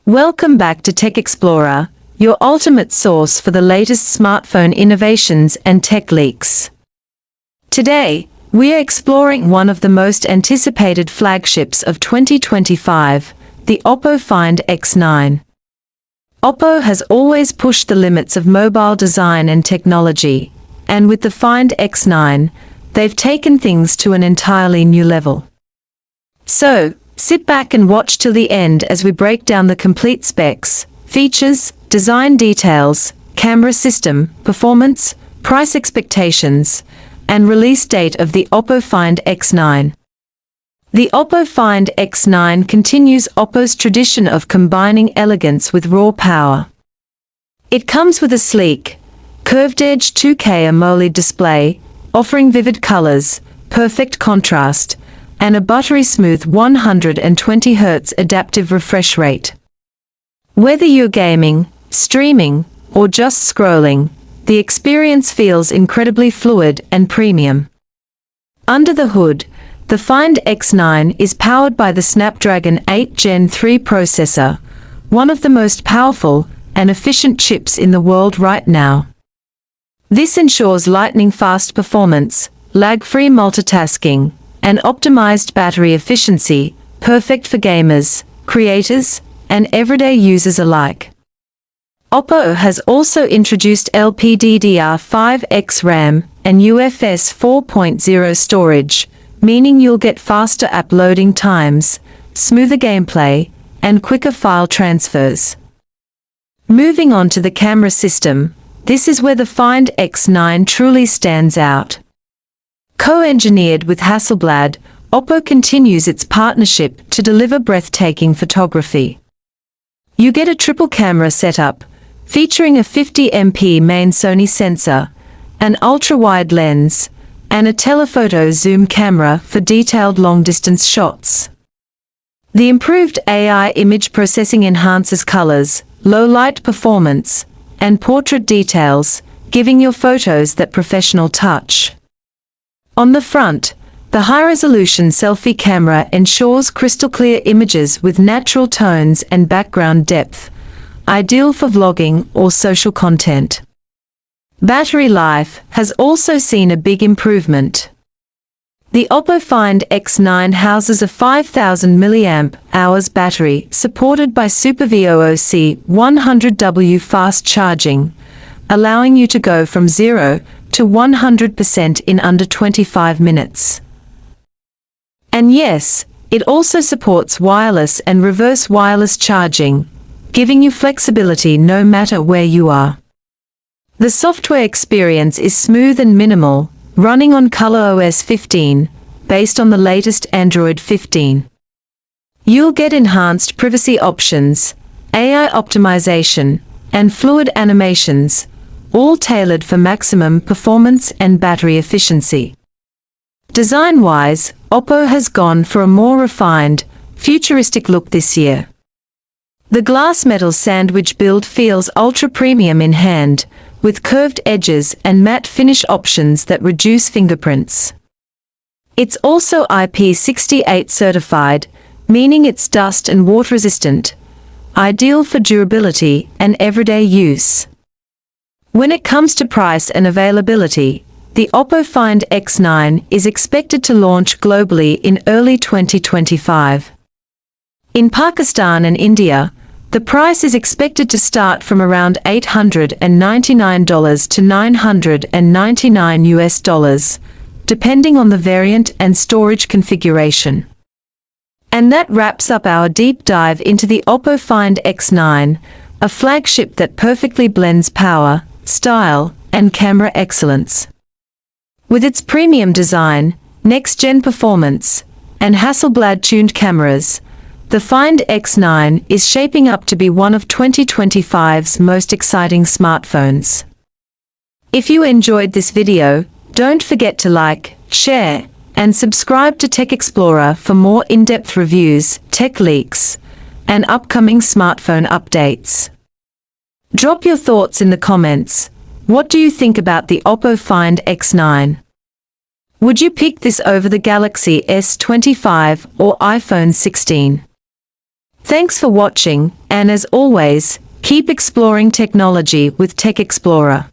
Welcome back to Tech Explorer, your ultimate source for the latest smartphone innovations and tech leaks. Today, we are exploring one of the most anticipated flagships of 2025, the Oppo Find X9. Oppo has always pushed the limits of mobile design and technology, and with the Find X9, they've taken things to an entirely new level. So, sit back and watch till the end as we break down the complete specs, features, design details, camera system, performance, price expectations, and release date of the Oppo Find X9. The Oppo Find X9 continues Oppo's tradition of combining elegance with raw power. It comes with a sleek, curved-edge 2K AMOLED display, offering vivid colors, perfect contrast, and a buttery-smooth 120 Hz adaptive refresh rate. Whether you're gaming, streaming, or just scrolling, the experience feels incredibly fluid and premium. Under the hood, the Find X9 is powered by the Snapdragon 8 Gen 3 processor, one of the most powerful and efficient chips in the world right now. This ensures lightning-fast performance, lag-free multitasking, and optimized battery efficiency, perfect for gamers, creators, and everyday users alike. Oppo has also introduced LPDDR5X RAM and UFS 4.0 storage, meaning you'll get faster app loading times, smoother gameplay, and quicker file transfers. Moving on to the camera system, this is where the Find X9 truly stands out. Co-engineered with Hasselblad, Oppo continues its partnership to deliver breathtaking photography. You get a triple camera setup, featuring a 50MP main Sony sensor, an ultra-wide lens, and a telephoto zoom camera for detailed long-distance shots. The improved AI image processing enhances colors, low-light performance, and portrait details, giving your photos that professional touch. On the front, the high-resolution selfie camera ensures crystal-clear images with natural tones and background depth, ideal for vlogging or social content. Battery life has also seen a big improvement. The Oppo Find X9 houses a 5000 mAh battery supported by SuperVOOC 100W fast charging, allowing you to go from 0 to 100% in under 25 minutes. And yes, it also supports wireless and reverse wireless charging, giving you flexibility no matter where you are. The software experience is smooth and minimal, running on ColorOS 15, based on the latest Android 15. You'll get enhanced privacy options, AI optimization, and fluid animations, all tailored for maximum performance and battery efficiency. Design-wise, Oppo has gone for a more refined, futuristic look this year. The glass metal sandwich build feels ultra-premium in hand, with curved edges and matte finish options that reduce fingerprints. It's also IP68 certified, meaning it's dust and water resistant, ideal for durability and everyday use. When it comes to price and availability, the Oppo Find X9 is expected to launch globally in early 2025. In Pakistan and India, the price is expected to start from around $899 to $999, depending on the variant and storage configuration. And that wraps up our deep dive into the Oppo Find X9, a flagship that perfectly blends power, style, and camera excellence. With its premium design, next-gen performance, and Hasselblad-tuned cameras, the Find X9 is shaping up to be one of 2025's most exciting smartphones. If you enjoyed this video, don't forget to like, share, and subscribe to Tech Explorer for more in-depth reviews, tech leaks, and upcoming smartphone updates. Drop your thoughts in the comments. What do you think about the Oppo Find X9? Would you pick this over the Galaxy S25 or iPhone 16? Thanks for watching, and as always, keep exploring technology with Tech Explorer.